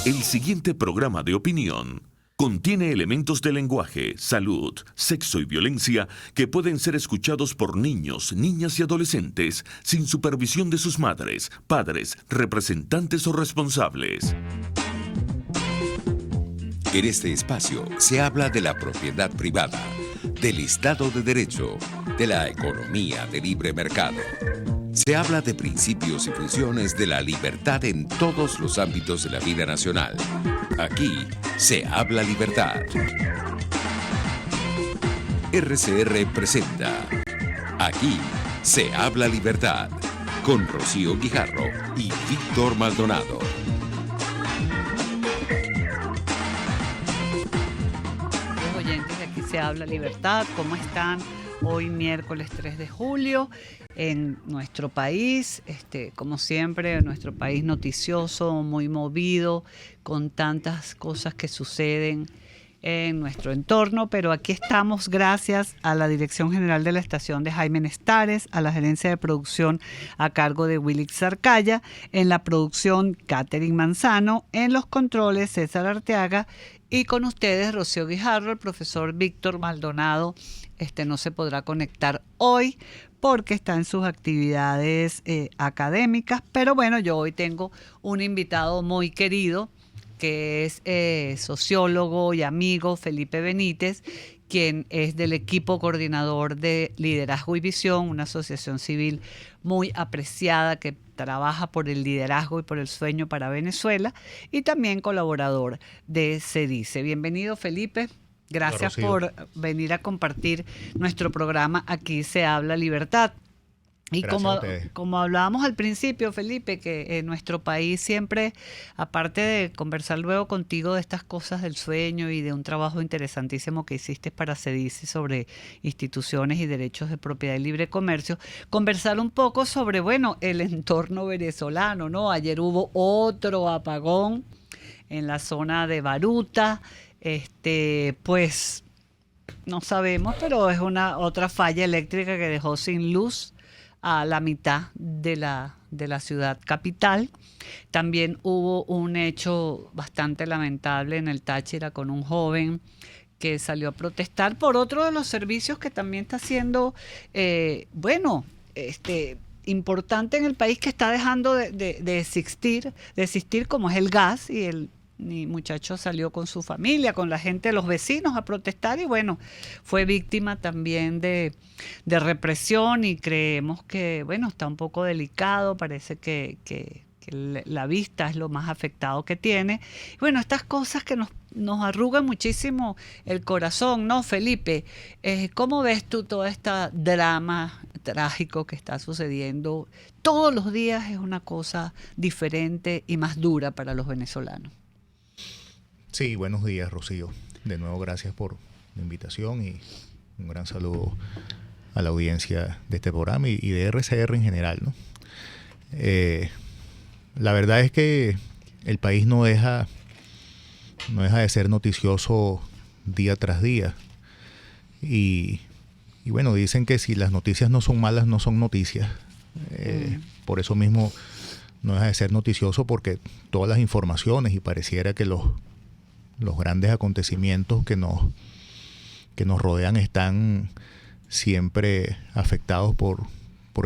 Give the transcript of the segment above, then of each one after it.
El siguiente programa de opinión contiene elementos de lenguaje, salud, sexo y violencia que pueden ser escuchados por niños, niñas y adolescentes sin supervisión de sus madres, padres, representantes o responsables. En este espacio se habla de la propiedad privada, del Estado de Derecho, de la economía de libre mercado. Se habla de principios y funciones de la libertad en todos los ámbitos de la vida nacional. Aquí se habla libertad. RCR presenta Aquí se habla libertad con Rocío Guijarro y Víctor Maldonado. Oyentes de Aquí se habla libertad, ¿cómo están? Hoy miércoles 3 de julio en nuestro país, como siempre, nuestro país noticioso, muy movido, con tantas cosas que suceden en nuestro entorno, pero aquí estamos gracias a la Dirección General de la Estación de Jaime Nestares, a la gerencia de producción a cargo de Willy Zarcaya, en la producción Catherine Manzano, en los controles César Arteaga y con ustedes Rocío Guijarro. El profesor Víctor Maldonado no se podrá conectar hoy porque está en sus actividades académicas, pero bueno, yo hoy tengo un invitado muy querido que es sociólogo y amigo Felipe Benítez, quien es del equipo coordinador de Liderazgo y Visión, una asociación civil muy apreciada que trabaja por el liderazgo y por el sueño para Venezuela, y también colaborador de CEDICE. Bienvenido, Felipe. Gracias por venir a compartir nuestro programa Aquí se habla libertad. Y como hablábamos al principio, Felipe, que en nuestro país siempre, aparte de conversar luego contigo de estas cosas del sueño y de un trabajo interesantísimo que hiciste para CEDICE sobre instituciones y derechos de propiedad y libre comercio, conversar un poco sobre, bueno, el entorno venezolano, ¿no? Ayer hubo otro apagón en la zona de Baruta, pues no sabemos, pero es otra falla eléctrica que dejó sin luz a la mitad de la ciudad capital. También hubo un hecho bastante lamentable en el Táchira con un joven que salió a protestar por otro de los servicios que también está siendo, importante en el país, que está dejando de existir, como es el gas, y mi muchacho salió con su familia, con la gente, los vecinos, a protestar, y bueno, fue víctima también de represión, y creemos que, bueno, está un poco delicado, parece que la vista es lo más afectado que tiene. Bueno, estas cosas que nos arrugan muchísimo el corazón, ¿no, Felipe? ¿Cómo ves tú todo este drama trágico que está sucediendo? Todos los días es una cosa diferente y más dura para los venezolanos. Sí, buenos días, Rocío. De nuevo, gracias por la invitación y un gran saludo a la audiencia de este programa y de RCR en general, ¿no? La verdad es que el país no deja de ser noticioso día tras día. Y bueno, dicen que si las noticias no son malas, no son noticias. Por eso mismo no deja de ser noticioso, porque todas las informaciones, y pareciera que los grandes acontecimientos que nos rodean están siempre afectados por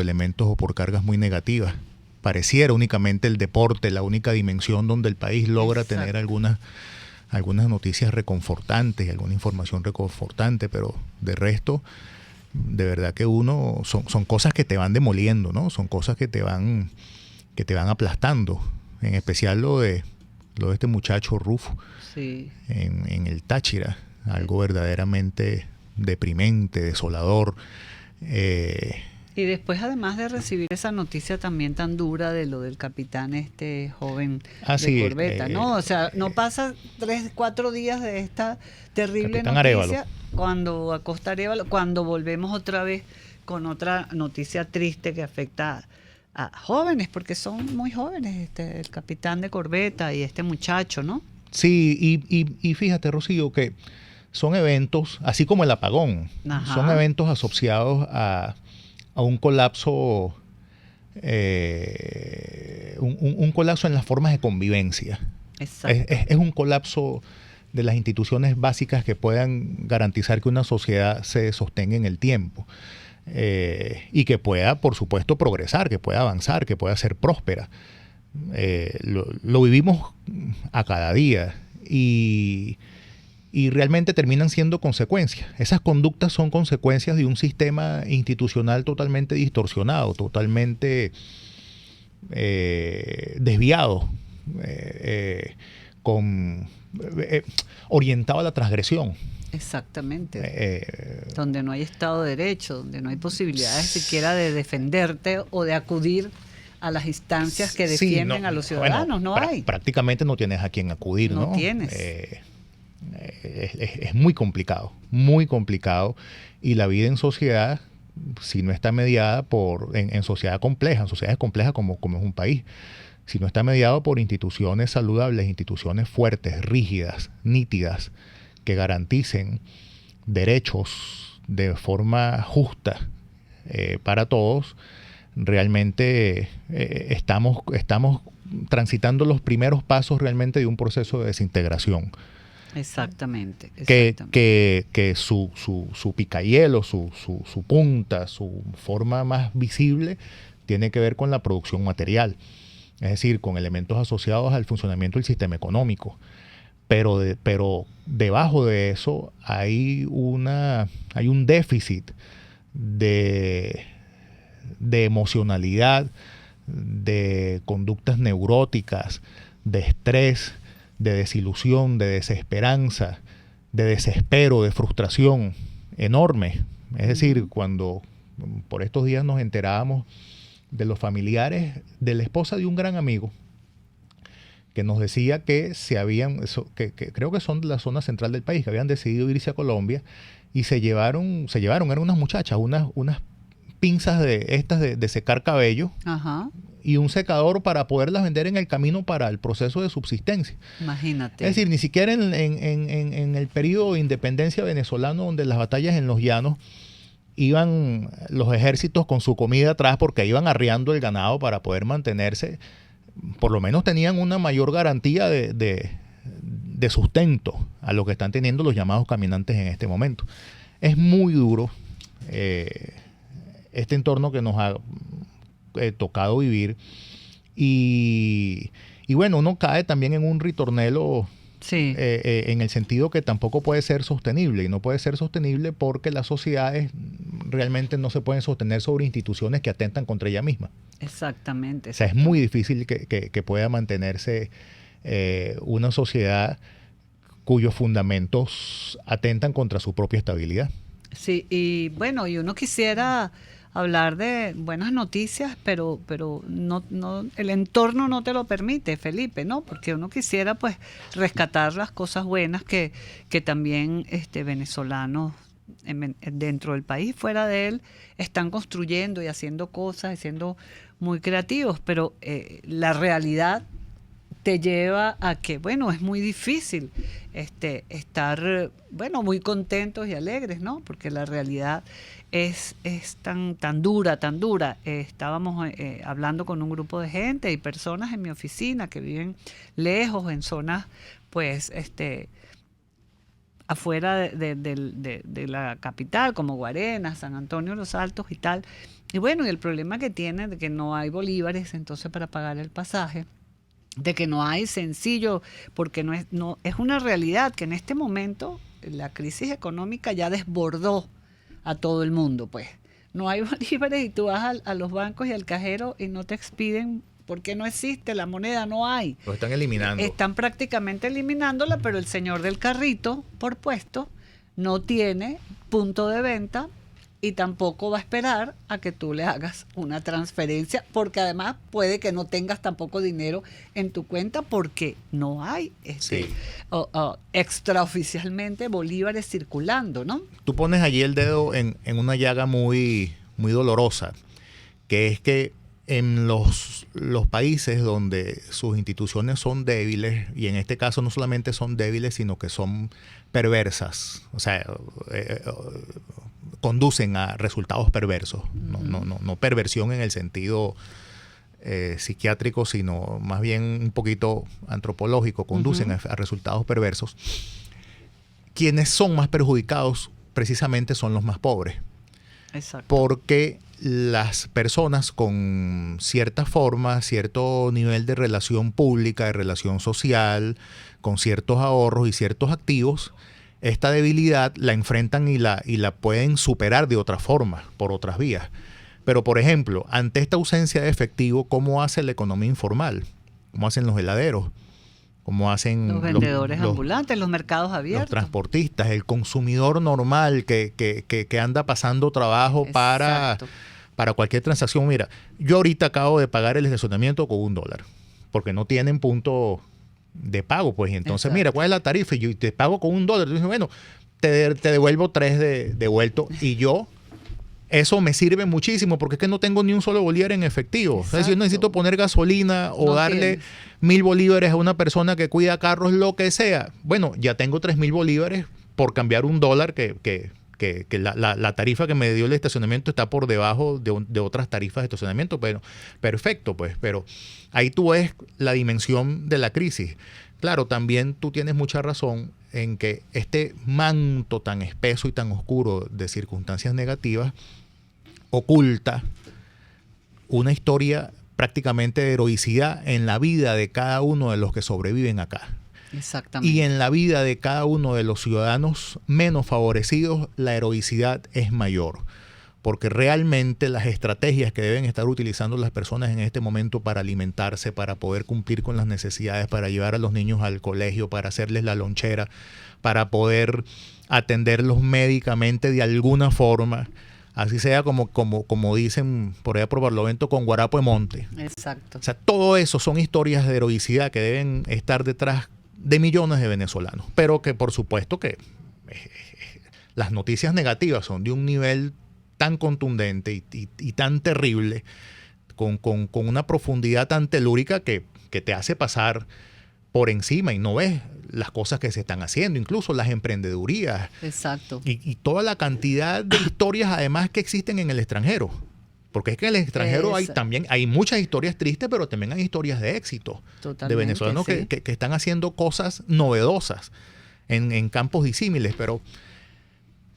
elementos o por cargas muy negativas. Pareciera únicamente el deporte la única dimensión donde el país logra tener algunas noticias reconfortantes, alguna información reconfortante, pero de resto, de verdad que son cosas que te van demoliendo, ¿no? Son cosas que te van aplastando. En especial lo de este muchacho Rufo, sí, en el Táchira, algo verdaderamente deprimente, desolador. Y después, además de recibir esa noticia también tan dura de lo del capitán joven de corbeta, ¿no? O sea, no pasa 3-4 días de esta terrible noticia, Arévalo. Cuando Acosta Arévalo, cuando volvemos otra vez con otra noticia triste que afecta a jóvenes, porque son muy jóvenes, el capitán de corbeta y este muchacho, ¿no? Sí, y fíjate, Rocío, que son eventos, así como el apagón, son eventos asociados a un colapso, un colapso en las formas de convivencia. Exacto. Es un colapso de las instituciones básicas que puedan garantizar que una sociedad se sostenga en el tiempo y que pueda, por supuesto, progresar, que pueda avanzar, que pueda ser próspera. Lo vivimos a cada día y realmente terminan siendo consecuencias. Esas conductas son consecuencias de un sistema institucional totalmente distorsionado, totalmente desviado, orientado a la transgresión. Exactamente. Donde no hay Estado de Derecho, donde no hay posibilidades siquiera de defenderte o de acudir a las instancias que defienden a los ciudadanos. Bueno, no hay. Prácticamente no tienes a quién acudir, ¿no? No tienes. Es muy complicado, y la vida en sociedad, si no está mediada en sociedades complejas como es un país, si no está mediado por instituciones saludables, instituciones fuertes, rígidas, nítidas, que garanticen derechos de forma justa para todos, realmente estamos transitando los primeros pasos realmente de un proceso de desintegración. Exactamente. Que su picahielo, su punta, su forma más visible tiene que ver con la producción material, es decir, con elementos asociados al funcionamiento del sistema económico. Pero debajo de eso hay un déficit de emocionalidad, de conductas neuróticas, de estrés, de desilusión, de desesperanza, de desespero, de frustración enorme. Es decir, cuando por estos días nos enterábamos de los familiares de la esposa de un gran amigo que nos decía que que creo que son de la zona central del país, que habían decidido irse a Colombia y se llevaron, eran unas muchachas, unas pinzas de secar cabello. Ajá. Y un secador para poderlas vender en el camino para el proceso de subsistencia. Imagínate. Es decir, ni siquiera en el periodo de independencia venezolano, donde las batallas en los llanos iban los ejércitos con su comida atrás porque iban arriando el ganado para poder mantenerse, por lo menos tenían una mayor garantía de sustento a lo que están teniendo los llamados caminantes en este momento. Es muy duro este entorno que nos ha tocado vivir y bueno, uno cae también en un ritornelo. Sí. En el sentido que tampoco puede ser sostenible, y no puede ser sostenible porque las sociedades realmente no se pueden sostener sobre instituciones que atentan contra ella misma. Exactamente. O sea, es muy difícil que pueda mantenerse una sociedad cuyos fundamentos atentan contra su propia estabilidad. Sí, y bueno, y uno quisiera hablar de buenas noticias, pero no el entorno no te lo permite, Felipe, ¿no? Porque uno quisiera pues rescatar las cosas buenas que también venezolanos dentro del país, fuera de él, están construyendo y haciendo cosas, y siendo muy creativos, pero la realidad te lleva a que, bueno, es muy difícil estar, bueno, muy contentos y alegres, ¿no? Porque la realidad es tan dura. Estábamos hablando con un grupo de gente y personas en mi oficina que viven lejos, en zonas, pues, afuera de la capital, como Guarenas, San Antonio de los Altos y tal. Y bueno, y el problema que tienen de que no hay bolívares entonces para pagar el pasaje, de que no hay sencillo, porque no es una realidad que en este momento la crisis económica ya desbordó a todo el mundo, pues. No hay bolívares y tú vas a los bancos y al cajero y no te expiden porque no existe, la moneda no hay. Lo están eliminando. Están prácticamente eliminándola, pero el señor del carrito, por puesto, no tiene punto de venta y tampoco va a esperar a que tú le hagas una transferencia, porque además puede que no tengas tampoco dinero en tu cuenta porque no hay extraoficialmente bolívares circulando, ¿no? Tú pones allí el dedo en una llaga muy, muy dolorosa, que es que en los países donde sus instituciones son débiles, y en este caso no solamente son débiles, sino que son perversas, o sea, conducen a resultados perversos, no perversión en el sentido psiquiátrico, sino más bien un poquito antropológico, conducen a resultados perversos. Quienes son más perjudicados precisamente son los más pobres. Exacto. Porque las personas con cierta forma, cierto nivel de relación pública, de relación social, con ciertos ahorros y ciertos activos, esta debilidad la enfrentan y la pueden superar de otra forma, por otras vías. Pero, por ejemplo, ante esta ausencia de efectivo, ¿cómo hace la economía informal? ¿Cómo hacen los heladeros? ¿Cómo hacen los vendedores ambulantes, los mercados abiertos? Los transportistas, el consumidor normal que anda pasando trabajo para cualquier transacción. Mira, yo ahorita acabo de pagar el estacionamiento con $1, porque no tienen punto de pago, pues. Y entonces, mira, ¿cuál es la tarifa? Y yo te pago con $1. Entonces, bueno, te devuelvo 3 devuelto. Y yo, eso me sirve muchísimo, porque es que no tengo ni un solo bolívar en efectivo. O sea, si yo necesito poner gasolina o darle 1.000 bolívares a una persona que cuida carros, lo que sea, bueno, ya tengo 3.000 bolívares por cambiar $1 que la tarifa que me dio el estacionamiento está por debajo de otras tarifas de estacionamiento. Pero perfecto, pues. Pero ahí tú ves la dimensión de la crisis. Claro, también tú tienes mucha razón en que este manto tan espeso y tan oscuro de circunstancias negativas oculta una historia prácticamente de heroicidad en la vida de cada uno de los que sobreviven acá. Exactamente. Y en la vida de cada uno de los ciudadanos menos favorecidos, la heroicidad es mayor. Porque realmente las estrategias que deben estar utilizando las personas en este momento para alimentarse, para poder cumplir con las necesidades, para llevar a los niños al colegio, para hacerles la lonchera, para poder atenderlos médicamente de alguna forma, así sea como dicen por allá por Barlovento, con guarapo de monte. Exacto. O sea, todo eso son historias de heroicidad que deben estar detrás de millones de venezolanos. Pero que por supuesto que las noticias negativas son de un nivel tan contundente y tan terrible, con una profundidad tan telúrica que te hace pasar por encima y no ves las cosas que se están haciendo, incluso las emprendedurías. Exacto. Y toda la cantidad de historias además que existen en el extranjero. Porque es que en el extranjero hay muchas historias tristes, pero también hay historias de éxito. Totalmente, de venezolanos sí, que están haciendo cosas novedosas en campos disímiles. Pero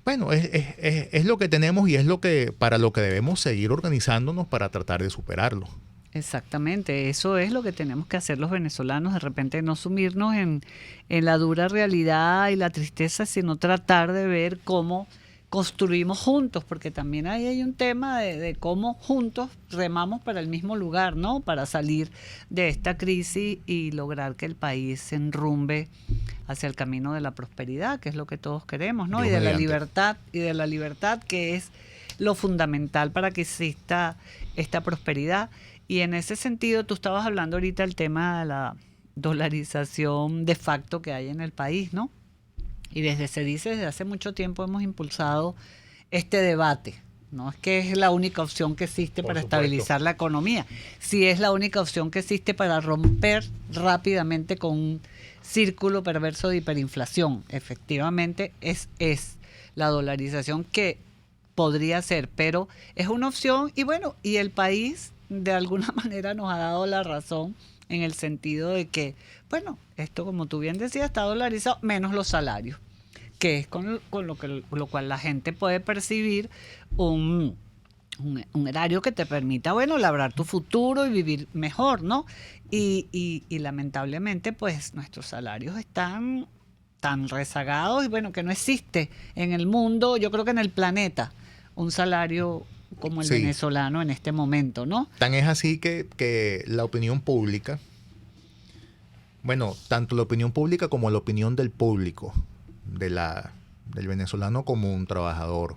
bueno, es lo que tenemos y es para lo que debemos seguir organizándonos para tratar de superarlo. Exactamente, eso es lo que tenemos que hacer los venezolanos, de repente no sumirnos en la dura realidad y la tristeza, sino tratar de ver cómo construimos juntos, porque también ahí hay un tema de cómo juntos remamos para el mismo lugar, ¿no? Para salir de esta crisis y lograr que el país se enrumbe hacia el camino de la prosperidad, que es lo que todos queremos, ¿no? Dios Y de mediante. la libertad, que es lo fundamental para que exista esta prosperidad. Y en ese sentido, tú estabas hablando ahorita del tema de la dolarización de facto que hay en el país, ¿no? Y desde hace mucho tiempo hemos impulsado este debate. No es que es la única opción que existe para estabilizar la economía. Sí es la única opción que existe para romper rápidamente con un círculo perverso de hiperinflación. Efectivamente es la dolarización que podría ser, pero es una opción y bueno, y el país de alguna manera nos ha dado la razón en el sentido de que, bueno, esto como tú bien decías está dolarizado, menos los salarios, que es con lo cual la gente puede percibir un erario que te permita, bueno, labrar tu futuro y vivir mejor, ¿no? Y lamentablemente, pues, nuestros salarios están tan rezagados y bueno, que no existe en el mundo, yo creo que en el planeta, un salario como el venezolano en este momento, ¿no? Tan es así que la opinión pública, bueno, tanto la opinión pública como la opinión del público, del venezolano como un trabajador,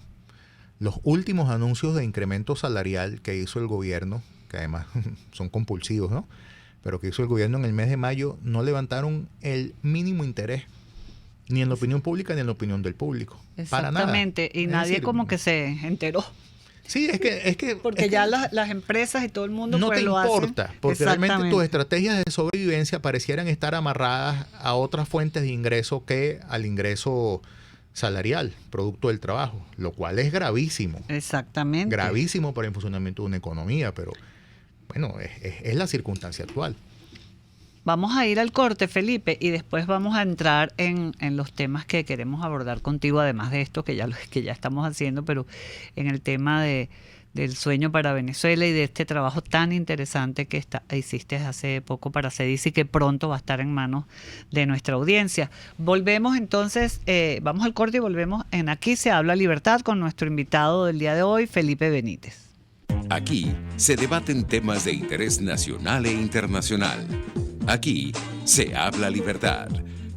los últimos anuncios de incremento salarial que hizo el gobierno, que además son compulsivos, ¿no? Pero que hizo el gobierno en el mes de mayo, no levantaron el mínimo interés, ni en la opinión pública ni en la opinión del público. Para nada. Exactamente, y nadie como que se enteró. Sí, es que porque ya las empresas y todo el mundo no pues te lo importa, hacen. porque realmente tus estrategias de sobrevivencia parecieran estar amarradas a otras fuentes de ingreso que al ingreso salarial, producto del trabajo, lo cual es gravísimo. Exactamente. Gravísimo para el funcionamiento de una economía, pero bueno, es la circunstancia actual. Vamos a ir al corte, Felipe, y después vamos a entrar en los temas que queremos abordar contigo, además de esto que ya estamos haciendo, pero en el tema del sueño para Venezuela y de este trabajo tan interesante que hiciste hace poco para CEDIS y que pronto va a estar en manos de nuestra audiencia. Volvemos entonces, vamos al corte y volvemos en Aquí se habla libertad con nuestro invitado del día de hoy, Felipe Benítez. Aquí se debaten temas de interés nacional e internacional. Aquí se habla libertad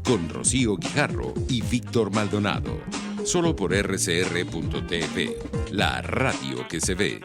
con Rocío Guijarro y Víctor Maldonado. Solo por rcr.tv, la radio que se ve.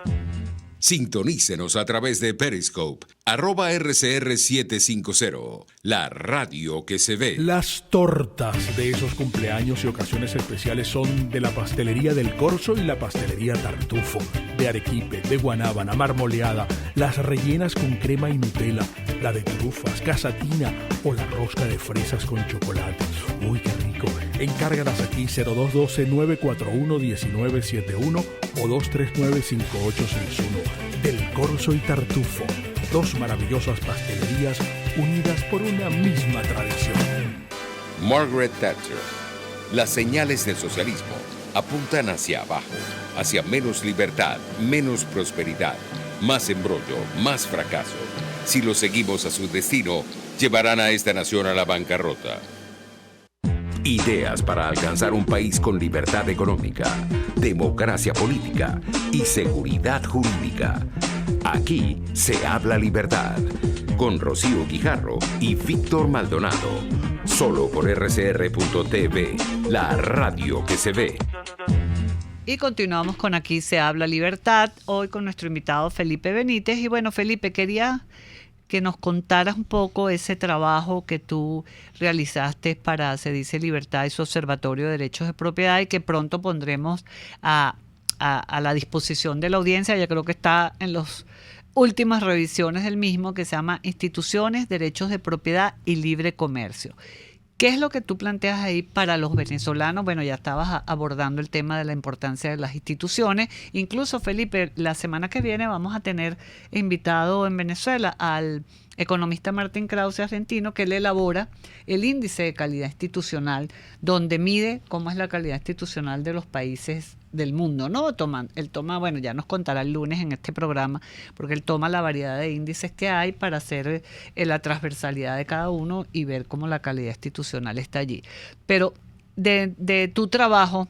Sintonícenos a través de Periscope, @RCR750, la radio que se ve. Las tortas de esos cumpleaños y ocasiones especiales son de la pastelería del Corso y la pastelería Tartufo, de arequipe, de guanábana, marmoleada, las rellenas con crema y Nutella, la de trufas, casatina o la rosca de fresas con chocolate. ¡Uy, qué rico! Encárgalas aquí 0212-941-1971 o 239-5861. Del Corso y Tartufo, dos maravillosas pastelerías unidas por una misma tradición. Margaret Thatcher. Las señales del socialismo apuntan hacia abajo, hacia menos libertad, menos prosperidad, más embrollo, más fracaso. Si lo seguimos a su destino, llevarán a esta nación a la bancarrota. Ideas para alcanzar un país con libertad económica, democracia política y seguridad jurídica. Aquí se habla libertad con Rocío Guijarro y Víctor Maldonado. Solo por rcr.tv, la radio que se ve. Y continuamos con Aquí se habla libertad, hoy con nuestro invitado Felipe Benítez. Y bueno, Felipe, quería que nos contaras un poco ese trabajo que tú realizaste para Se Dice Libertad y su Observatorio de Derechos de Propiedad y que pronto pondremos a la disposición de la audiencia. Ya creo que está en las últimas revisiones del mismo, que se llama Instituciones, Derechos de Propiedad y Libre Comercio. ¿Qué es lo que tú planteas ahí para los venezolanos? Bueno, ya estabas abordando el tema de la importancia de las instituciones. Incluso, Felipe, la semana que viene vamos a tener invitado en Venezuela al economista Martín Krause, argentino, que él elabora el índice de calidad institucional, donde mide cómo es la calidad institucional de los países del mundo, ¿no? Él toma, bueno, ya nos contará el lunes en este programa, porque él toma la variedad de índices que hay para hacer la transversalidad de cada uno y ver cómo la calidad institucional está allí. Pero de tu trabajo,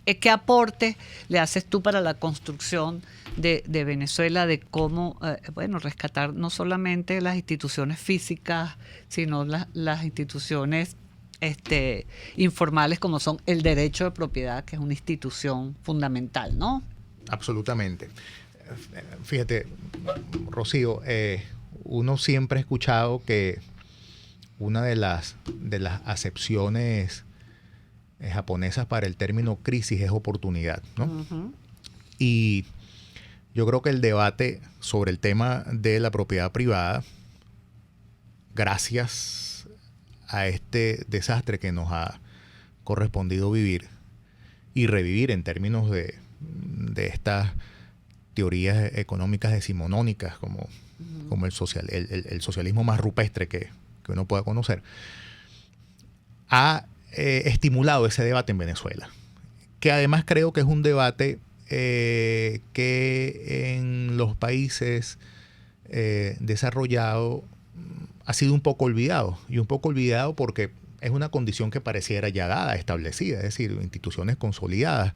¿qué aporte le haces tú para la construcción de Venezuela, de cómo rescatar no solamente las instituciones físicas, sino las instituciones informales, como son el derecho de propiedad, que es una institución fundamental, ¿no? Absolutamente. Fíjate, Rocío, uno siempre ha escuchado que una de las acepciones japonesas para el término crisis es oportunidad, ¿no? Uh-huh. Y yo creo que el debate sobre el tema de la propiedad privada, gracias a este desastre que nos ha correspondido vivir y revivir en términos de estas teorías económicas decimonónicas como el socialismo más rupestre que uno pueda conocer, ha estimulado ese debate en Venezuela, que además creo que es un debate que en los países desarrollados ha sido un poco olvidado, y un poco olvidado porque es una condición que pareciera ya dada, establecida, es decir, instituciones consolidadas.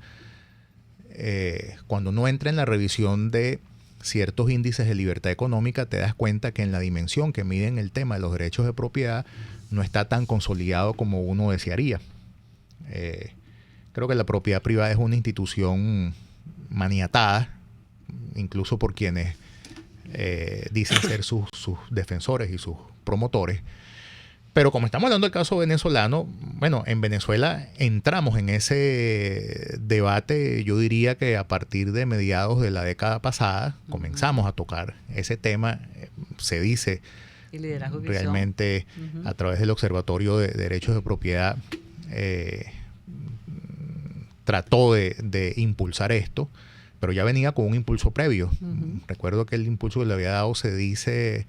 Cuando uno entra en la revisión de ciertos índices de libertad económica, te das cuenta que en la dimensión que miden el tema de los derechos de propiedad no está tan consolidado como uno desearía. Creo que la propiedad privada es una institución maniatada, incluso por quienes dicen ser sus defensores y sus promotores. Pero como estamos hablando del caso venezolano, bueno, en Venezuela entramos en ese debate, yo diría que a partir de mediados de la década pasada, comenzamos a tocar ese tema, se dice realmente a través del Observatorio de Derechos de Propiedad, trató de impulsar esto, pero ya venía con un impulso previo. Recuerdo que el impulso que le había dado se dice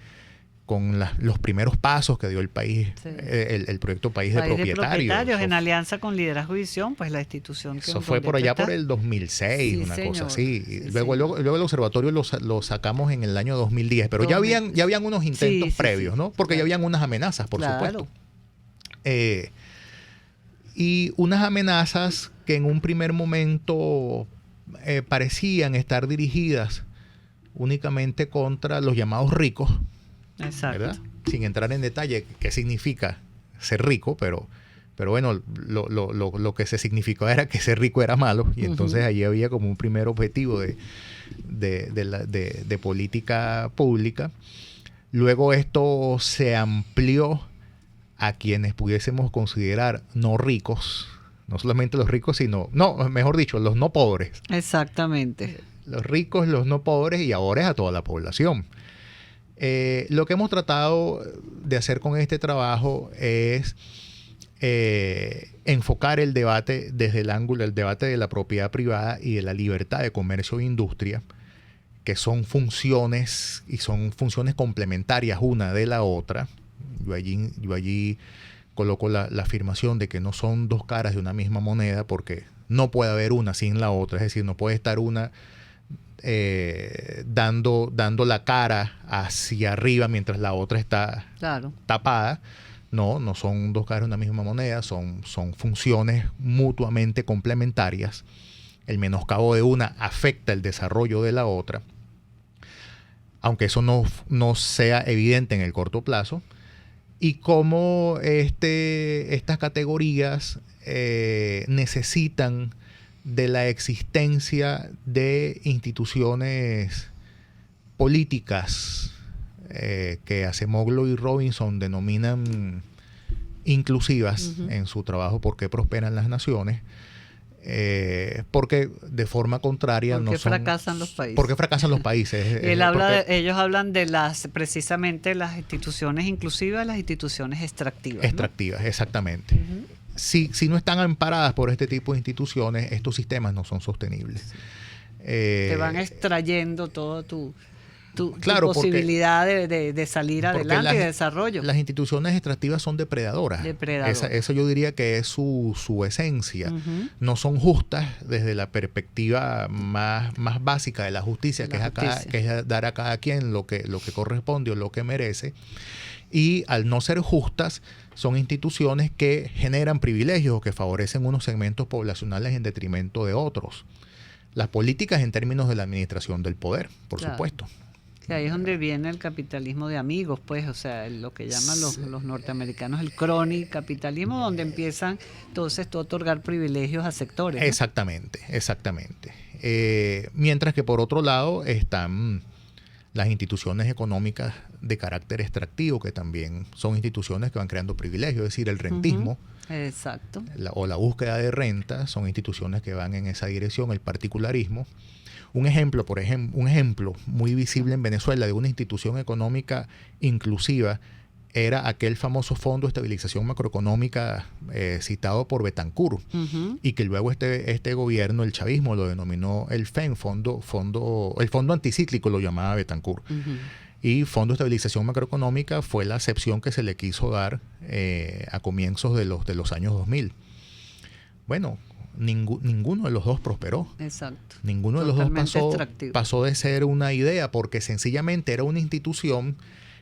con los primeros pasos que dio el país, el proyecto País de Propietarios. En alianza con Liderazgo y Visión, pues la institución que... Eso fue por allá por el 2006, una cosa así. Sí, luego el observatorio lo sacamos en el año 2010, pero ya habían unos intentos previos, ¿no? Porque ya habían unas amenazas, por supuesto. Y unas amenazas que en un primer momento parecían estar dirigidas únicamente contra los llamados ricos. Exacto. ¿Verdad? Sin entrar en detalle qué significa ser rico, pero bueno, lo que se significó era que ser rico era malo, y entonces allí había como un primer objetivo de política pública. Luego esto se amplió a quienes pudiésemos considerar no ricos, no solamente los ricos, sino, mejor dicho, los no pobres. Exactamente. Los ricos, los no pobres, y ahora es a toda la población. Lo que hemos tratado de hacer con este trabajo es enfocar el debate desde el ángulo del debate de la propiedad privada y de la libertad de comercio e industria, que son funciones complementarias una de la otra. Yo allí coloco la afirmación de que no son dos caras de una misma moneda, porque no puede haber una sin la otra, es decir, no puede estar una dando la cara hacia arriba mientras la otra está tapada. No son dos caras de una misma moneda, son funciones mutuamente complementarias. El menoscabo de una afecta el desarrollo de la otra, aunque eso no sea evidente en el corto plazo. Y cómo estas categorías necesitan de la existencia de instituciones políticas que Acemoglu y Robinson denominan inclusivas en su trabajo ¿Por qué prosperan las naciones? Porque de forma contraria fracasan los países. ¿Por qué fracasan los países? Ellos hablan de precisamente las instituciones inclusivas, las instituciones extractivas. Extractivas, exactamente. Si no están amparadas por este tipo de instituciones, estos sistemas no son sostenibles. Te van extrayendo todo tu posibilidad de salir adelante y de desarrollo. Las instituciones extractivas son depredadoras. Eso yo diría que es su esencia. No son justas desde la perspectiva más básica de la justicia, que es dar a cada quien lo que corresponde o lo que merece. Y al no ser justas, son instituciones que generan privilegios o que favorecen unos segmentos poblacionales en detrimento de otros. Las políticas en términos de la administración del poder, por supuesto. Que ahí es donde viene el capitalismo de amigos, pues, o sea, lo que llaman los norteamericanos el crony capitalismo, donde empiezan entonces a otorgar privilegios a sectores, ¿no? Exactamente. Mientras que por otro lado están las instituciones económicas de carácter extractivo, que también son instituciones que van creando privilegios, es decir, el rentismo. Exacto. O la búsqueda de renta, son instituciones que van en esa dirección, el particularismo. Un ejemplo muy visible en Venezuela de una institución económica inclusiva era aquel famoso Fondo de Estabilización Macroeconómica citado por Betancur, y que luego este gobierno, el chavismo, lo denominó el FEN, el Fondo Anticíclico lo llamaba Betancur. Y Fondo de Estabilización Macroeconómica fue la acepción que se le quiso dar a comienzos de los años 2000. Bueno, ninguno de los dos prosperó. Exacto. Ninguno de los dos pasó de ser una idea, porque sencillamente era una institución.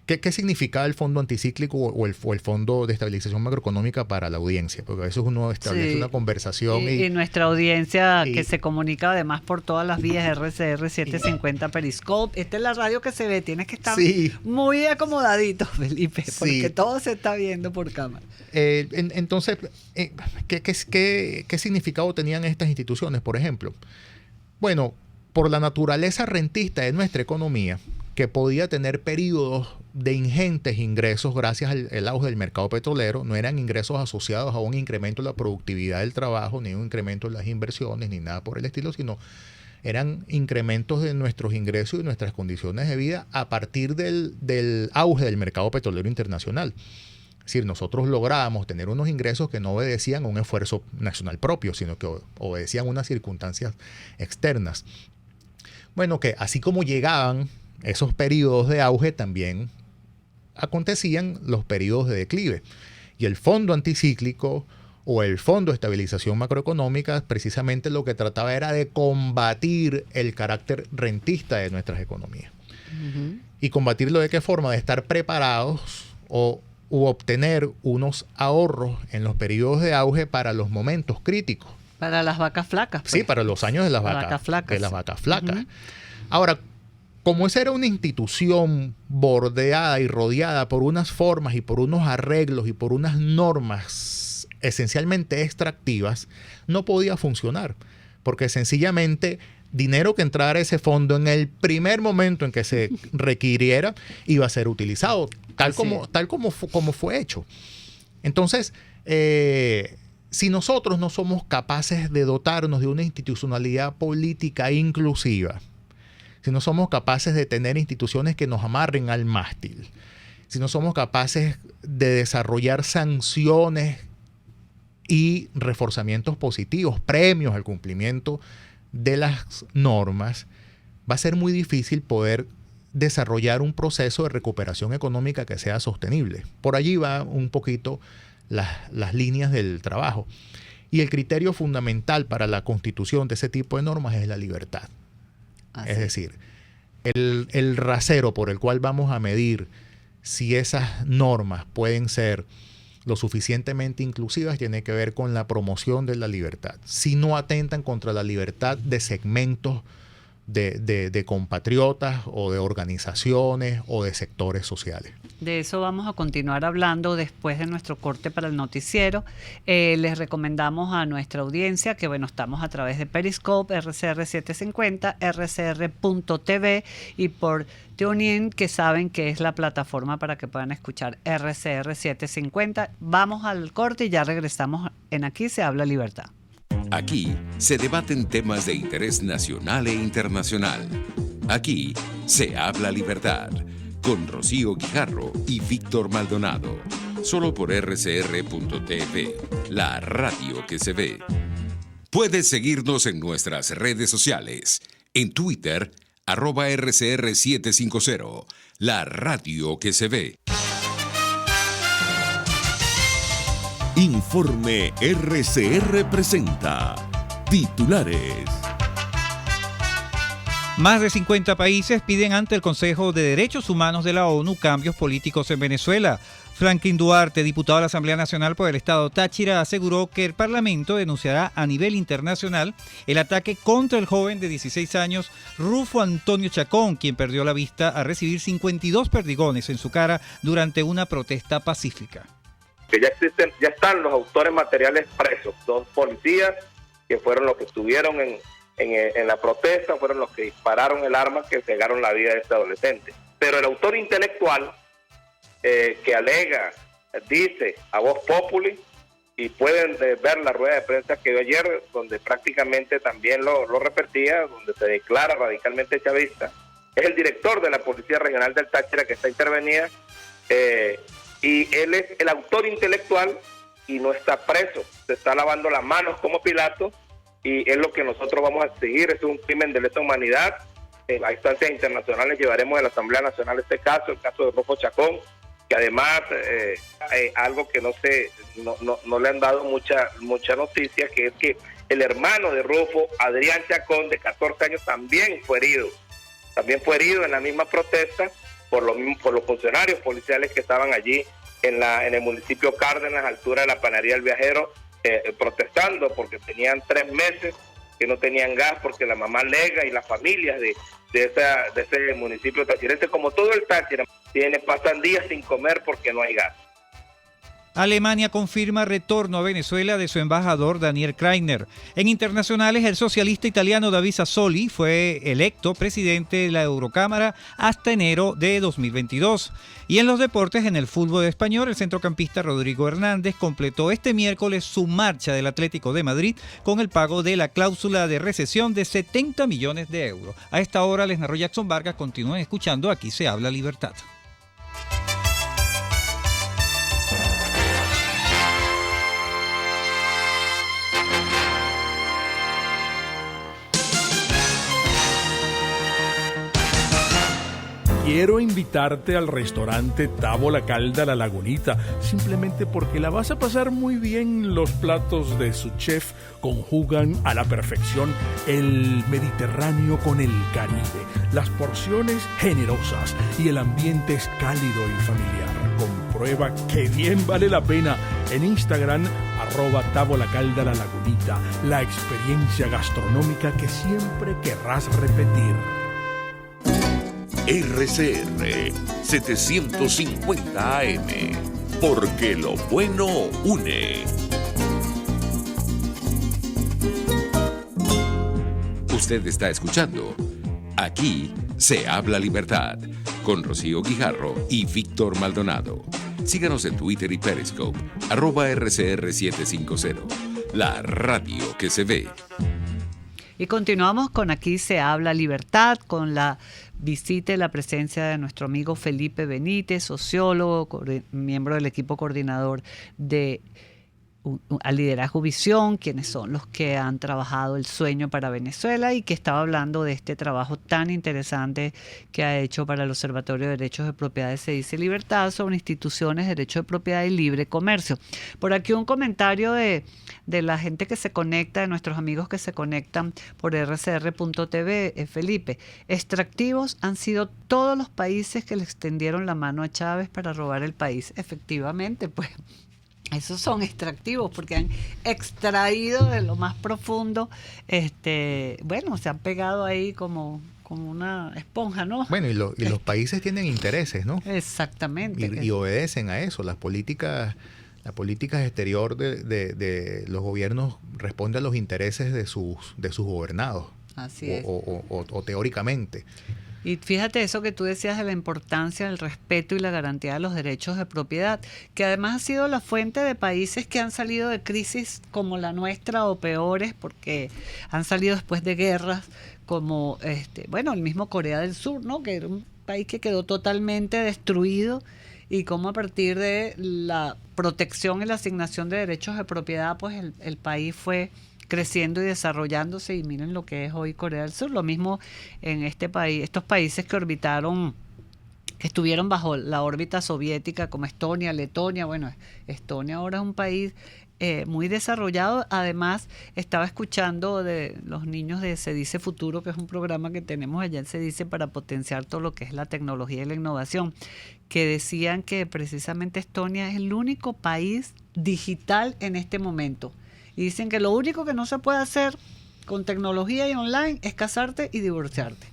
¿Qué significaba el Fondo Anticíclico o el Fondo de Estabilización Macroeconómica para la audiencia? Porque a veces uno establece una conversación. Y nuestra audiencia que se comunica además por todas las vías, RCR 750 Periscope. Esta es la radio que se ve. Tienes que estar muy acomodadito, Felipe, porque todo se está viendo por cámara. Entonces, ¿qué significado tenían estas instituciones, por ejemplo? Bueno, por la naturaleza rentista de nuestra economía, que podía tener periodos de ingentes ingresos gracias al auge del mercado petrolero, no eran ingresos asociados a un incremento de la productividad del trabajo, ni un incremento de las inversiones, ni nada por el estilo, sino eran incrementos de nuestros ingresos y nuestras condiciones de vida a partir del auge del mercado petrolero internacional. Es decir, nosotros lográbamos tener unos ingresos que no obedecían a un esfuerzo nacional propio, sino que obedecían unas circunstancias externas. Bueno, que así como llegaban esos periodos de auge, también acontecían los periodos de declive. Y el fondo anticíclico o el Fondo de Estabilización Macroeconómica precisamente lo que trataba era de combatir el carácter rentista de nuestras economías. ¿Y combatirlo de qué forma? De estar preparados u obtener unos ahorros en los periodos de auge para los momentos críticos. Para las vacas flacas. Pues. Sí, para los años de las vacas flacas. Ahora, como esa era una institución bordeada y rodeada por unas formas y por unos arreglos y por unas normas esencialmente extractivas, no podía funcionar, porque sencillamente dinero que entrara a ese fondo en el primer momento en que se requiriera iba a ser utilizado, tal como fue hecho. Entonces, si nosotros no somos capaces de dotarnos de una institucionalidad política inclusiva, si no somos capaces de tener instituciones que nos amarren al mástil, si no somos capaces de desarrollar sanciones y reforzamientos positivos, premios al cumplimiento de las normas, va a ser muy difícil poder desarrollar un proceso de recuperación económica que sea sostenible. Por allí va un poquito las líneas del trabajo. Y el criterio fundamental para la constitución de ese tipo de normas es la libertad. Es decir, el rasero por el cual vamos a medir si esas normas pueden ser lo suficientemente inclusivas tiene que ver con la promoción de la libertad. Si no atentan contra la libertad de segmentos de compatriotas o de organizaciones o de sectores sociales. De eso vamos a continuar hablando después de nuestro corte para el noticiero. Les recomendamos a nuestra audiencia que, bueno, estamos a través de Periscope, RCR 750, rcr.tv y por TuneIn, que saben que es la plataforma para que puedan escuchar RCR 750. Vamos al corte y ya regresamos en Aquí se habla libertad. Aquí se debaten temas de interés nacional e internacional. Aquí se habla libertad, con Rocío Guijarro y Víctor Maldonado. Solo por rcr.tv, la radio que se ve. Puedes seguirnos en nuestras redes sociales. En Twitter, @RCR750, la radio que se ve. Informe RCR presenta titulares. Más de 50 países piden ante el Consejo de Derechos Humanos de la ONU cambios políticos en Venezuela. Franklin Duarte, diputado de la Asamblea Nacional por el Estado Táchira, aseguró que el Parlamento denunciará a nivel internacional el ataque contra el joven de 16 años, Rufo Antonio Chacón, quien perdió la vista al recibir 52 perdigones en su cara durante una protesta pacífica. Que ya están los autores materiales presos, 2 policías que fueron los que estuvieron en la protesta, fueron los que dispararon el arma que cegaron la vida de este adolescente. Pero el autor intelectual que alega, dice a voz populi, y pueden ver la rueda de prensa que dio ayer, donde prácticamente también lo repetía, donde se declara radicalmente chavista, es el director de la Policía Regional del Táchira, que está intervenida, y él es el autor intelectual y no está preso, se está lavando las manos como Pilato, y es lo que nosotros vamos a exigir. Es un crimen de lesa humanidad. A instancias internacionales llevaremos a la Asamblea Nacional el caso de Rufo Chacón, que además algo que no le han dado mucha noticia, que es que el hermano de Rufo, Adrián Chacón, de 14 años, también fue herido en la misma protesta por los funcionarios policiales que estaban allí en el municipio Cárdenas, a altura de la Panadería del Viajero, protestando porque tenían 3 meses que no tenían gas, porque la mamá Lega y las familias de ese municipio tachirense, como todo el Táchira, pasan días sin comer porque no hay gas. Alemania confirma retorno a Venezuela de su embajador Daniel Kreiner. En internacionales, el socialista italiano David Sassoli fue electo presidente de la Eurocámara hasta enero de 2022. Y en los deportes, en el fútbol español, el centrocampista Rodrigo Hernández completó este miércoles su marcha del Atlético de Madrid con el pago de la cláusula de rescisión de 70 millones de euros. A esta hora les narró Jackson Vargas. Continúen escuchando Aquí se habla libertad. quiero invitarte al restaurante Tabo La Calda La Lagunita, simplemente porque la vas a pasar muy bien. Los platos de su chef conjugan a la perfección el Mediterráneo con el Caribe, las porciones generosas y el ambiente es cálido y familiar. Comprueba que bien vale la pena en Instagram, @Tabo La Calda La Lagunita, la experiencia gastronómica que siempre querrás repetir. RCR 750 AM, porque lo bueno une. Usted está escuchando Aquí se habla libertad con Rocío Guijarro y Víctor Maldonado. Síganos en Twitter y Periscope, @RCR750, la radio que se ve. Y continuamos con Aquí se habla libertad, con la visita y la presencia de nuestro amigo Felipe Benítez, sociólogo, miembro del equipo coordinador de al Liderazgo Visión, quienes son los que han trabajado el sueño para Venezuela y que estaba hablando de este trabajo tan interesante que ha hecho para el Observatorio de Derechos de Propiedad de Se Dice Libertad sobre instituciones, derecho de propiedad y libre comercio. Por aquí un comentario de la gente que se conecta, de nuestros amigos que se conectan por rcr.tv, Felipe. Extractivos han sido todos los países que le extendieron la mano a Chávez para robar el país. Efectivamente, pues esos son extractivos porque han extraído de lo más profundo, bueno, se han pegado ahí como una esponja, ¿no? Bueno, y los países tienen intereses, ¿no? Exactamente. Y obedecen a eso. Las políticas exterior de los gobiernos responden a los intereses de sus gobernados. Así es. O teóricamente. Y fíjate eso que tú decías de la importancia del respeto y la garantía de los derechos de propiedad, que además ha sido la fuente de países que han salido de crisis como la nuestra o peores, porque han salido después de guerras como, el mismo Corea del Sur, ¿no? Que era un país que quedó totalmente destruido y cómo a partir de la protección y la asignación de derechos de propiedad, pues el país fue creciendo y desarrollándose, y miren lo que es hoy Corea del Sur. Lo mismo en este país, estos países que estuvieron bajo la órbita soviética como Estonia, Letonia. Bueno, Estonia ahora es un país muy desarrollado. Además, estaba escuchando de los niños de Se Dice Futuro, que es un programa que tenemos allá en Se Dice para potenciar todo lo que es la tecnología y la innovación, que decían que precisamente Estonia es el único país digital en este momento. Y dicen que lo único que no se puede hacer con tecnología y online es casarte y divorciarte.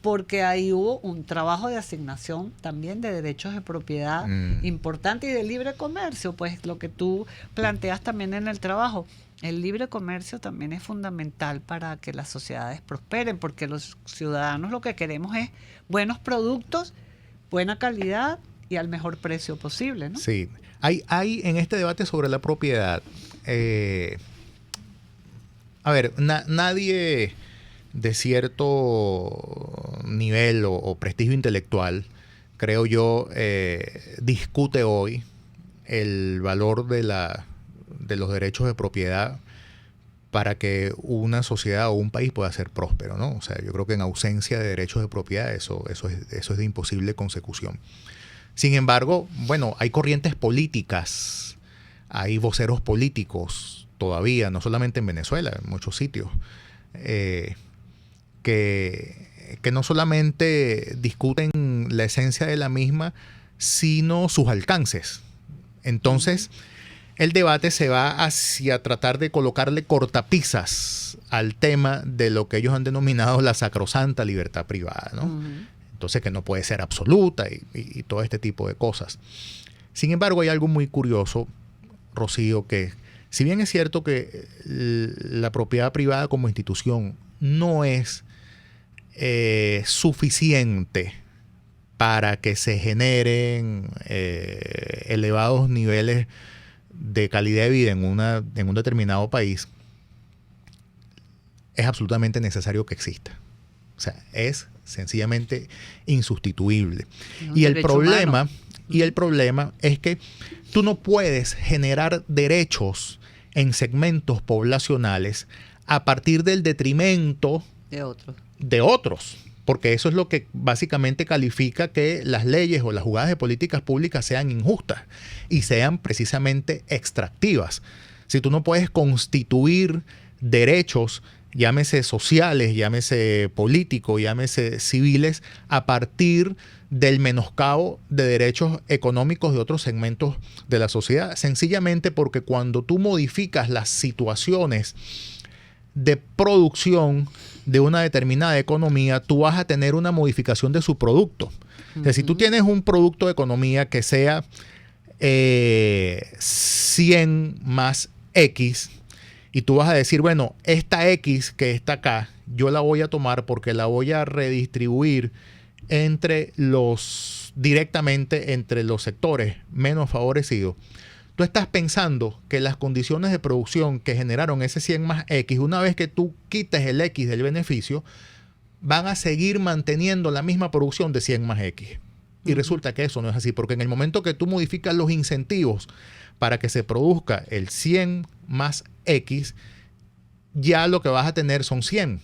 Porque ahí hubo un trabajo de asignación también de derechos de propiedad importante y de libre comercio. Pues lo que tú planteas también en el trabajo. El libre comercio también es fundamental para que las sociedades prosperen, porque los ciudadanos lo que queremos es buenos productos, buena calidad y al mejor precio posible, ¿no? Sí. Hay en este debate sobre la propiedad, nadie de cierto nivel o prestigio intelectual, creo yo, discute hoy el valor de los derechos de propiedad para que una sociedad o un país pueda ser próspero, ¿no? O sea, yo creo que en ausencia de derechos de propiedad eso es de imposible consecución. Sin embargo, bueno, hay corrientes políticas, hay voceros políticos todavía, no solamente en Venezuela, en muchos sitios, que no solamente discuten la esencia de la misma, sino sus alcances. Entonces, el debate se va hacia tratar de colocarle cortapisas al tema de lo que ellos han denominado la sacrosanta libertad privada, ¿no? Entonces, que no puede ser absoluta y todo este tipo de cosas. Sin embargo, hay algo muy curioso, Rocío, que si bien es cierto que la propiedad privada como institución no es suficiente para que se generen elevados niveles de calidad de vida en un determinado país, es absolutamente necesario que exista. O sea, es sencillamente insustituible. Y el problema es que tú no puedes generar derechos en segmentos poblacionales a partir del detrimento de otros. porque eso es lo que básicamente califica que las leyes o las jugadas de políticas públicas sean injustas y sean precisamente extractivas. Si tú no puedes constituir derechos, llámese sociales, llámese políticos, llámese civiles, a partir del menoscabo de derechos económicos de otros segmentos de la sociedad, sencillamente porque cuando tú modificas las situaciones de producción de una determinada economía, tú vas a tener una modificación de su producto. O sea, si tú tienes un producto de economía que sea 100 más X, y tú vas a decir, bueno, esta X que está acá, yo la voy a tomar porque la voy a redistribuir directamente entre los sectores menos favorecidos. Tú estás pensando que las condiciones de producción que generaron ese 100 más X, una vez que tú quites el X del beneficio, van a seguir manteniendo la misma producción de 100 más X. Y resulta que eso no es así, porque en el momento que tú modificas los incentivos para que se produzca el 100 más X, ya lo que vas a tener son 100.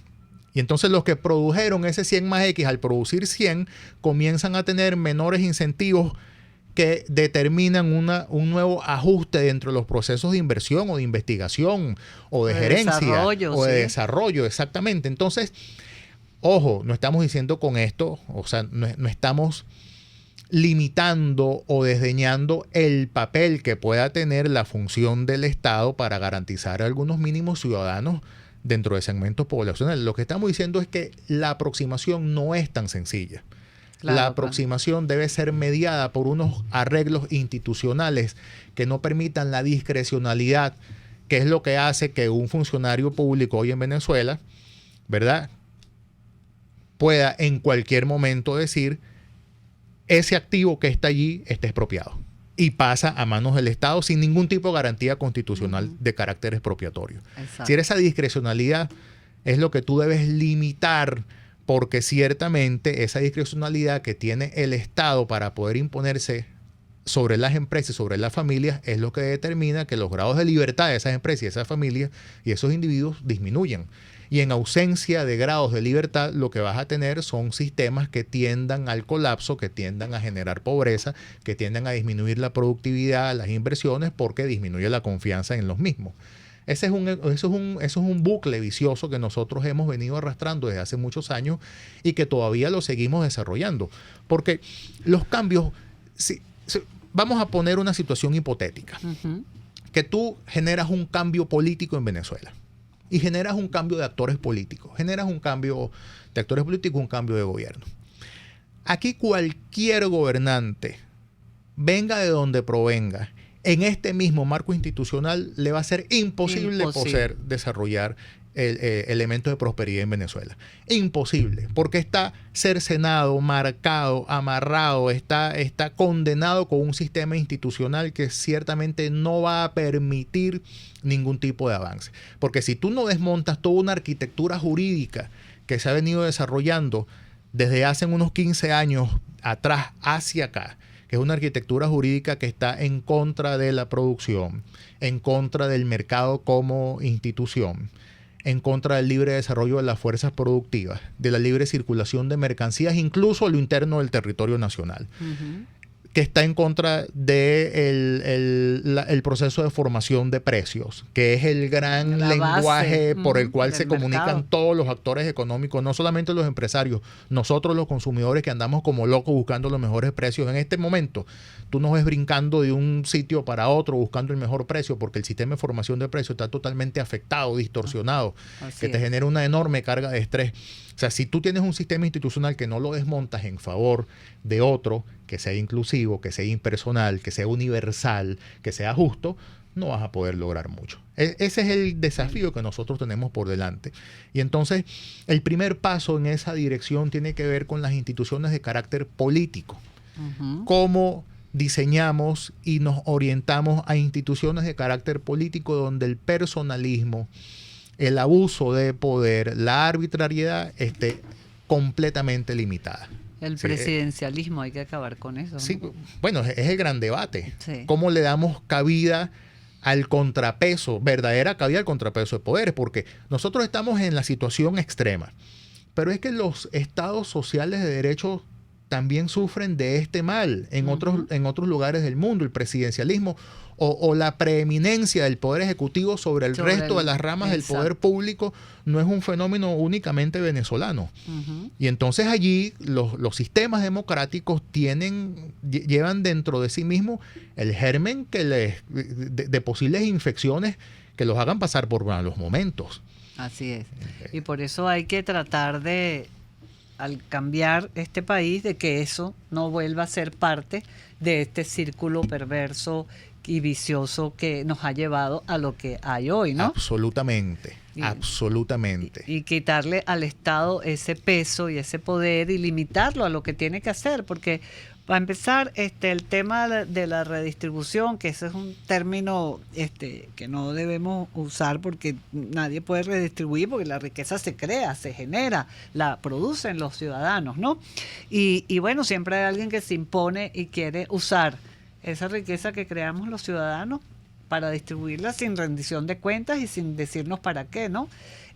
Y entonces los que produjeron ese 100 más X, al producir 100, comienzan a tener menores incentivos que determinan un nuevo ajuste dentro de los procesos de inversión o de investigación o de gerencia o de desarrollo, exactamente. Entonces, ojo, no estamos diciendo con esto, o sea, no estamos limitando o desdeñando el papel que pueda tener la función del Estado para garantizar algunos mínimos ciudadanos dentro de segmentos poblacionales. Lo que estamos diciendo es que la aproximación no es tan sencilla. La aproximación debe ser mediada por unos arreglos institucionales que no permitan la discrecionalidad, que es lo que hace que un funcionario público hoy en Venezuela, ¿verdad?, pueda en cualquier momento decir ese activo que está allí está expropiado y pasa a manos del Estado sin ningún tipo de garantía constitucional de carácter expropiatorio. Exacto. Si esa discrecionalidad es lo que tú debes limitar, porque ciertamente esa discrecionalidad que tiene el Estado para poder imponerse sobre las empresas y sobre las familias es lo que determina que los grados de libertad de esas empresas y esas familias y esos individuos disminuyan. Y en ausencia de grados de libertad, lo que vas a tener son sistemas que tiendan al colapso, que tiendan a generar pobreza, que tiendan a disminuir la productividad, las inversiones, porque disminuye la confianza en los mismos. Eso es un bucle vicioso que nosotros hemos venido arrastrando desde hace muchos años y que todavía lo seguimos desarrollando. Porque los cambios, vamos a poner una situación hipotética, que tú generas un cambio político en Venezuela y generas un cambio de actores políticos, un cambio de gobierno. Aquí cualquier gobernante, venga de donde provenga, en este mismo marco institucional le va a ser imposible poder desarrollar elementos de prosperidad en Venezuela. Imposible, porque está cercenado, marcado, amarrado, está condenado con un sistema institucional que ciertamente no va a permitir ningún tipo de avance. Porque si tú no desmontas toda una arquitectura jurídica que se ha venido desarrollando desde hace unos 15 años atrás hacia acá, que es una arquitectura jurídica que está en contra de la producción, en contra del mercado como institución, en contra del libre desarrollo de las fuerzas productivas, de la libre circulación de mercancías, incluso a lo interno del territorio nacional, que está en contra del proceso de formación de precios, que es el gran lenguaje por el cual se comunican todos los actores económicos, no solamente los empresarios, nosotros los consumidores que andamos como locos buscando los mejores precios. En este momento, tú nos ves brincando de un sitio para otro buscando el mejor precio porque el sistema de formación de precios está totalmente afectado, distorsionado, que te genera una enorme carga de estrés. O sea, si tú tienes un sistema institucional que no lo desmontas en favor de otro, que sea inclusivo, que sea impersonal, que sea universal, que sea justo, no vas a poder lograr mucho. Ese es el desafío que nosotros tenemos por delante. Y entonces, el primer paso en esa dirección tiene que ver con las instituciones de carácter político. Cómo diseñamos y nos orientamos a instituciones de carácter político donde el personalismo, el abuso de poder, la arbitrariedad esté completamente limitada. El presidencialismo, hay que acabar con eso, ¿no? Sí, bueno, es el gran debate. Sí. ¿Cómo le damos cabida al contrapeso, verdadera cabida al contrapeso de poderes? Porque nosotros estamos en la situación extrema. pero es que los estados sociales de derecho también sufren de este mal en otros lugares del mundo. El presidencialismo o la preeminencia del poder ejecutivo sobre el resto de las ramas del poder público no es un fenómeno únicamente venezolano. Y entonces allí los sistemas democráticos llevan dentro de sí mismos el germen de posibles infecciones que los hagan pasar por malos momentos. Así es. Y por eso hay que tratar de, al cambiar este país, de que eso no vuelva a ser parte de este círculo perverso y vicioso que nos ha llevado a lo que hay hoy, ¿no? Absolutamente, absolutamente. Y quitarle al Estado ese peso y ese poder y limitarlo a lo que tiene que hacer, porque para empezar, el tema de la redistribución, que ese es un término que no debemos usar porque nadie puede redistribuir, porque la riqueza se crea, se genera, la producen los ciudadanos, ¿no? Y bueno, siempre hay alguien que se impone y quiere usar esa riqueza que creamos los ciudadanos para distribuirla sin rendición de cuentas y sin decirnos para qué, ¿no?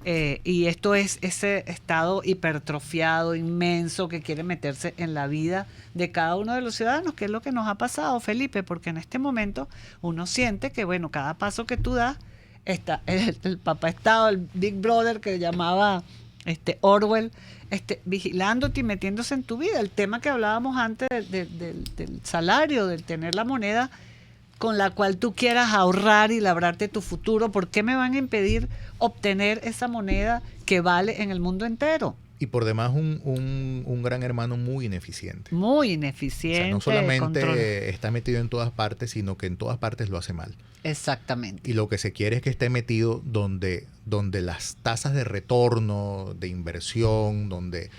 Y esto es ese estado hipertrofiado, inmenso, que quiere meterse en la vida de cada uno de los ciudadanos, que es lo que nos ha pasado, Felipe, porque en este momento uno siente que, bueno, cada paso que tú das, está el papá Estado, el Big Brother que llamaba Orwell, vigilándote y metiéndose en tu vida. El tema que hablábamos antes del salario, del tener la moneda con la cual tú quieras ahorrar y labrarte tu futuro. ¿Por qué me van a impedir obtener esa moneda que vale en el mundo entero? Y por demás un gran hermano muy ineficiente. Muy ineficiente. O sea, no solamente está metido en todas partes, sino que en todas partes lo hace mal. Exactamente. Y lo que se quiere es que esté metido donde las tasas de retorno, de inversión, donde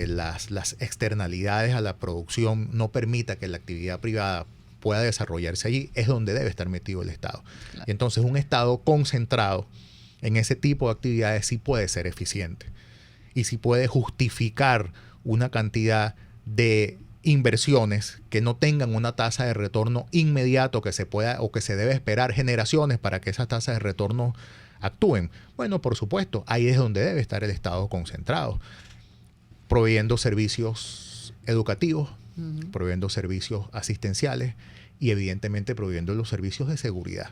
las externalidades a la producción no permita que la actividad privada pueda desarrollarse allí, es donde debe estar metido el Estado. Claro. Y entonces un Estado concentrado en ese tipo de actividades sí puede ser eficiente y sí puede justificar una cantidad de inversiones que no tengan una tasa de retorno inmediato que se pueda o que se debe esperar generaciones para que esas tasas de retorno actúen. Bueno, por supuesto, ahí es donde debe estar el Estado concentrado, proveyendo servicios educativos, proveyendo servicios asistenciales y evidentemente proveyendo los servicios de seguridad,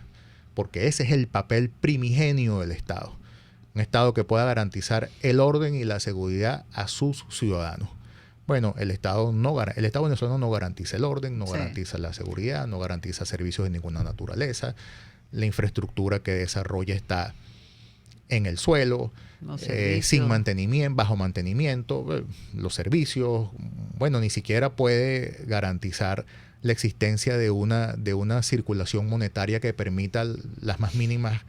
porque ese es el papel primigenio del Estado. Un Estado que pueda garantizar el orden y la seguridad a sus ciudadanos. Bueno, el Estado venezolano no garantiza el orden, no garantiza la seguridad, no garantiza servicios de ninguna naturaleza. La infraestructura que desarrolla está en el suelo, sin mantenimiento, bajo mantenimiento. Los servicios, bueno, ni siquiera puede garantizar la existencia de una circulación monetaria que permita las más mínimas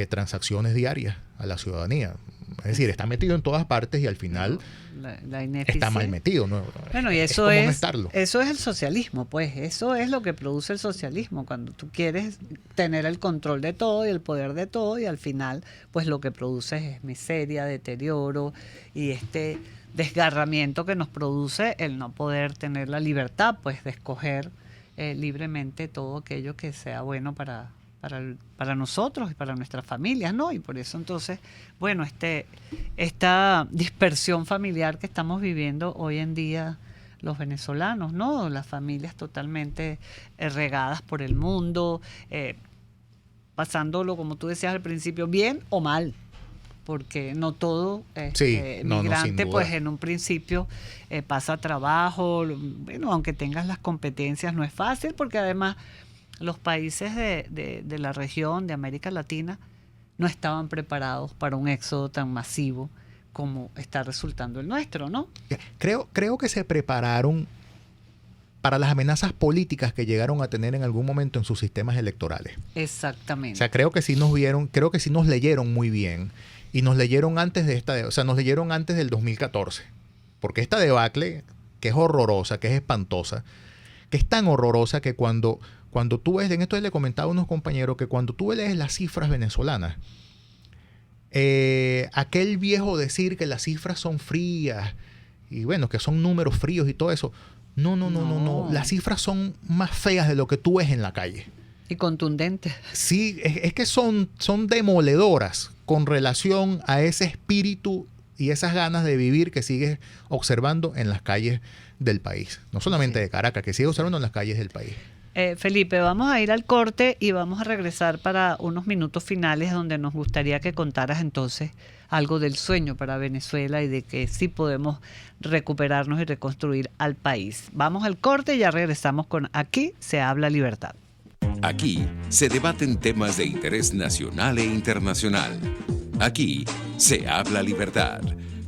transacciones diarias a la ciudadanía. Es decir, está metido en todas partes y al final está mal metido, ¿no? Bueno, y eso es el socialismo, pues. Eso es lo que produce el socialismo, cuando tú quieres tener el control de todo y el poder de todo, y al final, pues lo que produces es miseria, deterioro y desgarramiento que nos produce el no poder tener la libertad, pues, de escoger libremente todo aquello que sea bueno para nosotros y para nuestras familias, ¿no? Y por eso entonces, bueno, esta dispersión familiar que estamos viviendo hoy en día los venezolanos, ¿no? Las familias totalmente regadas por el mundo, pasándolo, como tú decías al principio, bien o mal, porque no todo migrante, pues en un principio pasa trabajo, bueno, aunque tengas las competencias no es fácil, porque además los países de la región, de América Latina, no estaban preparados para un éxodo tan masivo como está resultando el nuestro, ¿no? Creo que se prepararon para las amenazas políticas que llegaron a tener en algún momento en sus sistemas electorales. Exactamente. O sea, creo que sí nos leyeron muy bien, y nos leyeron antes nos leyeron antes del 2014, porque esta debacle, que es horrorosa, que es espantosa, que es tan horrorosa que cuando tú ves, en esto le comentaba a unos compañeros, que cuando tú lees las cifras venezolanas, aquel viejo decir que las cifras son frías, y bueno, que son números fríos y todo eso, no. Las cifras son más feas de lo que tú ves en la calle. Y contundentes. Sí, es que son demoledoras con relación a ese espíritu y esas ganas de vivir que sigues observando en las calles del país. No solamente de Caracas, que sigues observando en las calles del país. Felipe, vamos a ir al corte y vamos a regresar para unos minutos finales donde nos gustaría que contaras entonces algo del sueño para Venezuela y de que sí podemos recuperarnos y reconstruir al país. Vamos al corte y ya regresamos con Aquí se habla libertad. Aquí se debaten temas de interés nacional e internacional. Aquí se habla libertad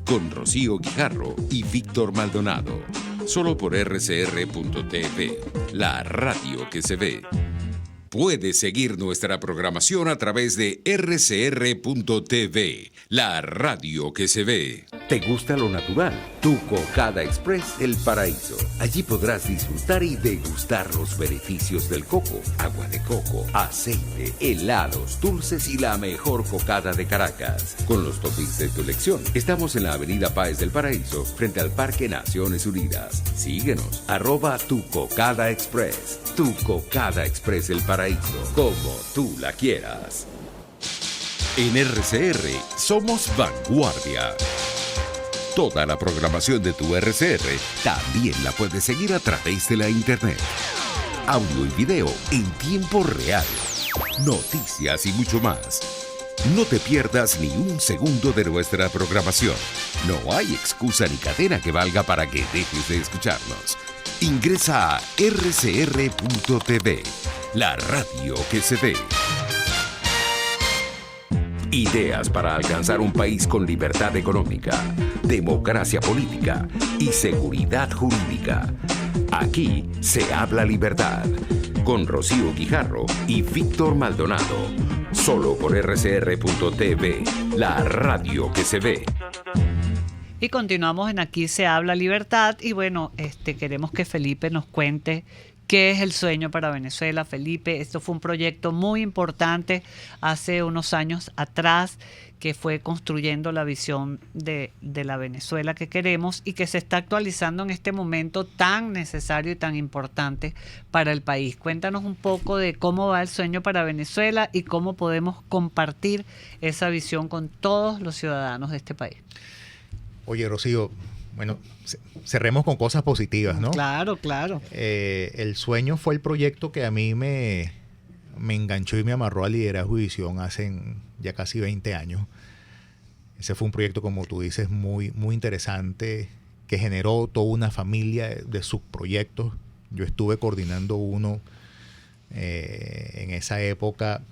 con Rocío Guijarro y Víctor Maldonado. Solo por rcr.tv, la radio que se ve. Puedes seguir nuestra programación a través de rcr.tv, la radio que se ve. ¿Te gusta lo natural? Tu Cocada Express El Paraíso. Allí podrás disfrutar y degustar los beneficios del coco, agua de coco, aceite, helados, dulces y la mejor cocada de Caracas. Con los toppings de tu elección. Estamos en la avenida Páez del Paraíso, frente al Parque Naciones Unidas. Síguenos, @Tu Cocada Express. Tu Cocada Express El Paraíso, como tú la quieras. En RCR somos vanguardia. Toda la programación de tu RCR también la puedes seguir a través de la internet. Audio y video en tiempo real. Noticias y mucho más. No te pierdas ni un segundo de nuestra programación. No hay excusa ni cadena que valga para que dejes de escucharnos. Ingresa a rcr.tv, la radio que se ve. Ideas para alcanzar un país con libertad económica, democracia política y seguridad jurídica. Aquí se habla libertad. Con Rocío Guijarro y Víctor Maldonado. Solo por rcr.tv, la radio que se ve. Y continuamos en Aquí se habla libertad y bueno, queremos que Felipe nos cuente qué es el sueño para Venezuela. Felipe, esto fue un proyecto muy importante hace unos años atrás que fue construyendo la visión de la Venezuela que queremos y que se está actualizando en este momento tan necesario y tan importante para el país. Cuéntanos un poco de cómo va el sueño para Venezuela y cómo podemos compartir esa visión con todos los ciudadanos de este país. Oye, Rocío, bueno, cerremos con cosas positivas, ¿no? Claro, claro. El sueño fue el proyecto que a mí me enganchó y me amarró a liderazgo y visión hace ya casi 20 años. Ese fue un proyecto, como tú dices, muy, muy interesante, que generó toda una familia de subproyectos. Yo estuve coordinando uno en esa época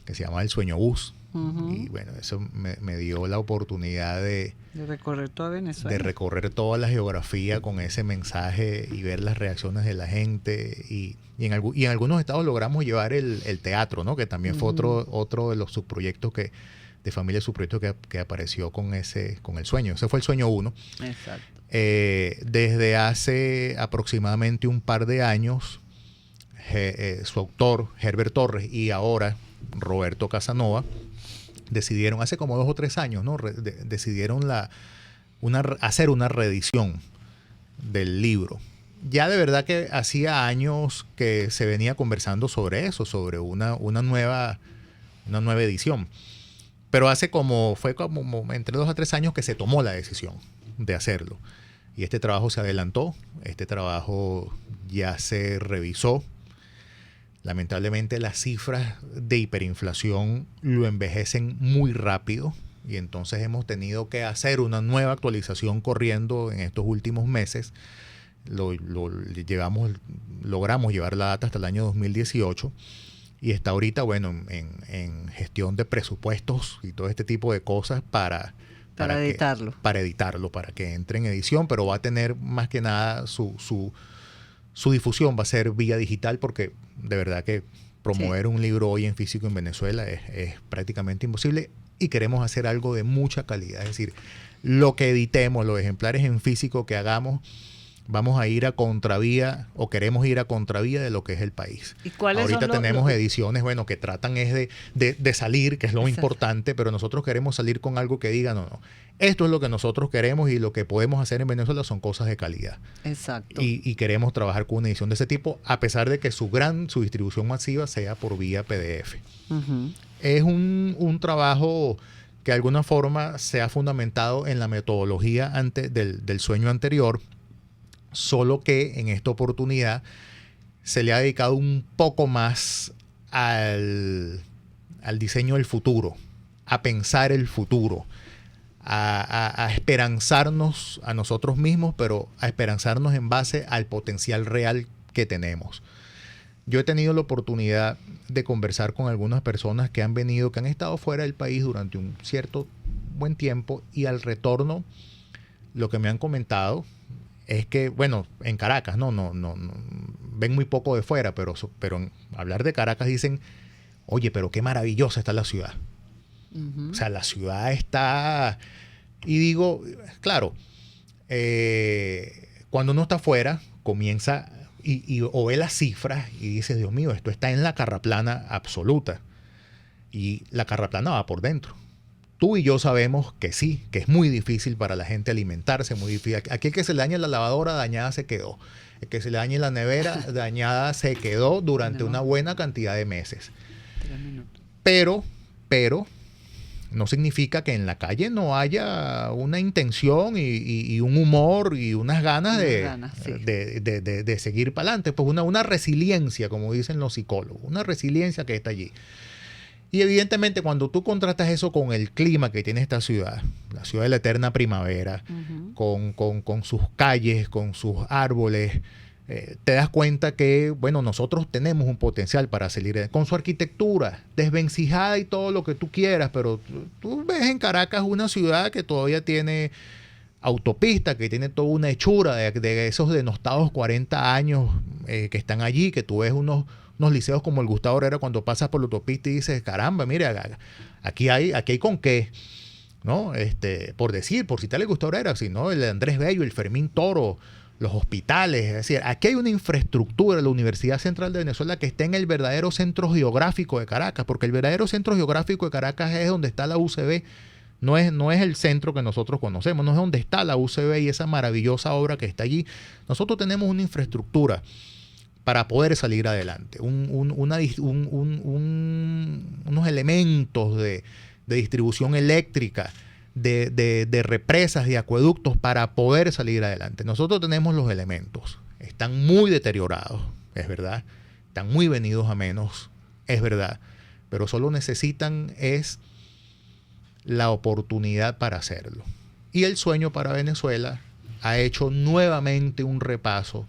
que se llamaba el Sueño Bus. Uh-huh. Y bueno, eso me dio la oportunidad de recorrer toda Venezuela. De recorrer toda la geografía con ese mensaje y ver las reacciones de la gente. Y en algunos estados logramos llevar el teatro, ¿no? Que también fue otro de los subproyectos de familia subproyectos que apareció con el sueño. Ese fue el Sueño 1. Exacto. Desde hace aproximadamente un par de años, su autor, Herbert Torres, y ahora Roberto Casanova, decidieron, hace como 2 o 3 años, ¿no? Decidieron hacer una reedición del libro. Ya de verdad que hacía años que se venía conversando sobre eso, sobre una nueva edición. Pero fue como entre 2 a 3 años que se tomó la decisión de hacerlo. Y este trabajo se adelantó, este trabajo ya se revisó. Lamentablemente las cifras de hiperinflación lo envejecen muy rápido y entonces hemos tenido que hacer una nueva actualización corriendo en estos últimos meses. Logramos llevar la data hasta el año 2018 y está ahorita, bueno, en gestión de presupuestos y todo este tipo de cosas para editarlo. Para que entre en edición, pero va a tener más que nada su difusión va a ser vía digital porque de verdad que promover un libro hoy en físico en Venezuela es prácticamente imposible y queremos hacer algo de mucha calidad. Es decir, lo que editemos, los ejemplares en físico que hagamos, vamos a ir a contravía o queremos ir a contravía de lo que es el país. ¿Y cuáles ahorita son tenemos ediciones, bueno, que tratan es de salir, que es lo importante, pero nosotros queremos salir con algo que diga, no, esto es lo que nosotros queremos y lo que podemos hacer en Venezuela son cosas de calidad. Exacto. Y queremos trabajar con una edición de ese tipo, a pesar de que su distribución masiva sea por vía PDF. Uh-huh. Es un trabajo que de alguna forma se ha fundamentado en la metodología del sueño anterior, solo que en esta oportunidad se le ha dedicado un poco más al diseño del futuro, a pensar el futuro, a esperanzarnos a nosotros mismos, pero a esperanzarnos en base al potencial real que tenemos. Yo he tenido la oportunidad de conversar con algunas personas que han venido, que han estado fuera del país durante un cierto buen tiempo, y al retorno lo que me han comentado es que, bueno, en Caracas no ven muy poco de fuera, pero en hablar de Caracas dicen, oye, pero qué maravillosa está la ciudad. O sea, la ciudad está... Y digo, claro, cuando uno está afuera, comienza o ve las cifras y dice, Dios mío, esto está en la carraplana absoluta. Y la carraplana va por dentro. Tú y yo sabemos que sí, que es muy difícil para la gente alimentarse, muy difícil. Aquí el que se le dañe la lavadora, dañada se quedó. El que se le dañe la nevera, dañada se quedó durante una buena cantidad de meses. 3 minutos. Pero no significa que en la calle no haya una intención y un humor y unas ganas de seguir para adelante. Pues una resiliencia, como dicen los psicólogos, una resiliencia que está allí. Y evidentemente cuando tú contrastas eso con el clima que tiene esta ciudad, la ciudad de la eterna primavera, con sus calles, con sus árboles, te das cuenta que, bueno, nosotros tenemos un potencial para salir con su arquitectura, desvencijada y todo lo que tú quieras, pero tú ves en Caracas una ciudad que todavía tiene autopista, que tiene toda una hechura de esos denostados 40 años que están allí, que tú ves unos liceos como el Gustavo Herrera cuando pasas por la autopista y dices, caramba, mira, aquí hay con qué, ¿no? Por citarle el Gustavo Herrera, sino el Andrés Bello, el Fermín Toro, los hospitales, es decir, aquí hay una infraestructura, la Universidad Central de Venezuela, que está en el verdadero centro geográfico de Caracas, porque el verdadero centro geográfico de Caracas es donde está la UCB, no es el centro que nosotros conocemos, no es donde está la UCB y esa maravillosa obra que está allí. Nosotros tenemos una infraestructura para poder salir adelante, unos elementos de distribución eléctrica, de represas, de acueductos para poder salir adelante. Nosotros tenemos los elementos, están muy deteriorados, es verdad, están muy venidos a menos, es verdad, pero solo necesitan es la oportunidad para hacerlo. Y el sueño para Venezuela ha hecho nuevamente un repaso.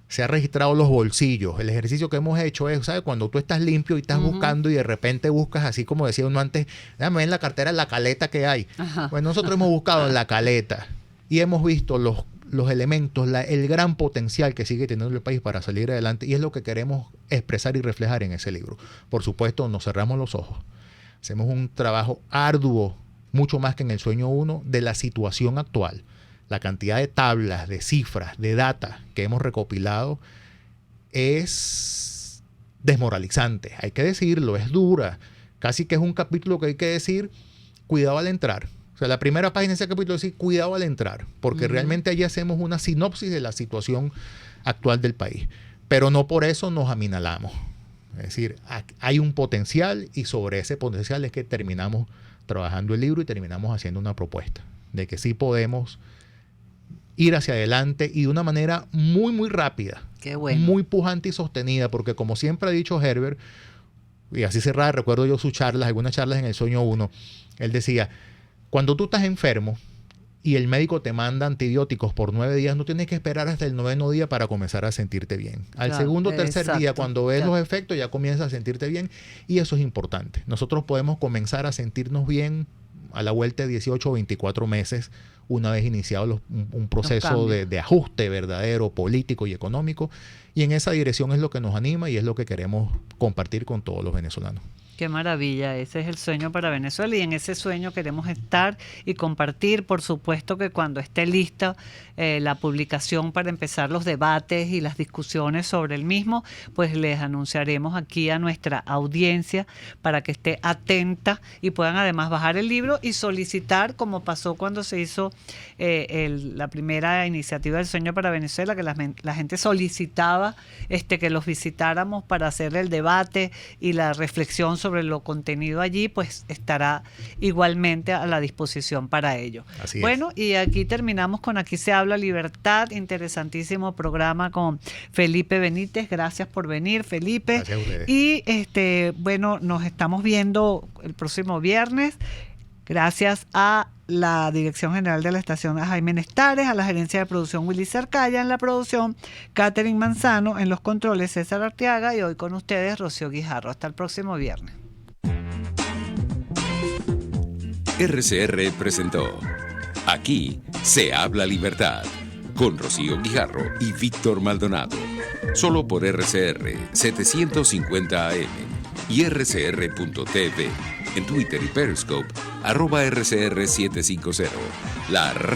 Se ha registrado los bolsillos. El ejercicio que hemos hecho es, ¿sabes? Cuando tú estás limpio y estás buscando y de repente buscas, así como decía uno antes, déjame ver en la cartera la caleta que hay. Pues nosotros hemos buscado en la caleta y hemos visto los elementos, el gran potencial que sigue teniendo el país para salir adelante, y es lo que queremos expresar y reflejar en ese libro. Por supuesto, nos cerramos los ojos. Hacemos un trabajo arduo, mucho más que en el sueño 1, de la situación actual. La cantidad de tablas, de cifras, de data que hemos recopilado es desmoralizante. Hay que decirlo, es dura. Casi que es un capítulo que hay que decir, cuidado al entrar. O sea, la primera página de ese capítulo es decir, cuidado al entrar, porque realmente allí hacemos una sinopsis de la situación actual del país. Pero no por eso nos aminalamos. Es decir, hay un potencial y sobre ese potencial es que terminamos trabajando el libro y terminamos haciendo una propuesta de que sí podemos ir hacia adelante y de una manera muy, muy rápida. Qué bueno. Muy pujante y sostenida, porque como siempre ha dicho Herbert, y así cerrada, recuerdo yo sus charlas, algunas charlas en el sueño 1, él decía, cuando tú estás enfermo y el médico te manda antibióticos por 9 días, no tienes que esperar hasta el 9º día para comenzar a sentirte bien. Al segundo o tercer día, cuando ves los efectos, ya comienzas a sentirte bien, y eso es importante. Nosotros podemos comenzar a sentirnos bien a la vuelta de 18 o 24 meses, una vez iniciado un proceso de ajuste verdadero, político y económico, y en esa dirección es lo que nos anima y es lo que queremos compartir con todos los venezolanos. Qué maravilla, ese es el sueño para Venezuela, y en ese sueño queremos estar y compartir. Por supuesto que cuando esté lista la publicación para empezar los debates y las discusiones sobre el mismo, pues les anunciaremos aquí a nuestra audiencia para que esté atenta y puedan además bajar el libro y solicitar, como pasó cuando se hizo la primera iniciativa del Sueño para Venezuela, que la gente solicitaba que los visitáramos para hacer el debate y la reflexión sobre lo contenido allí, pues estará igualmente a la disposición para ello. Así es. Bueno, y aquí terminamos con Aquí se habla libertad, interesantísimo programa con Felipe Benítez. Gracias por venir, Felipe. Gracias a ustedes. Y bueno, nos estamos viendo el próximo viernes. Gracias a la Dirección General de la Estación, a Jaime Nestares, a la Gerencia de Producción Willy Cercaya, en la producción Catherine Manzano, en los controles César Arteaga, y hoy con ustedes Rocío Guijarro. Hasta el próximo viernes. RCR presentó Aquí se habla libertad, con Rocío Guijarro y Víctor Maldonado. Solo por RCR 750 AM y rcr.tv. En Twitter y Periscope, @RCR750. La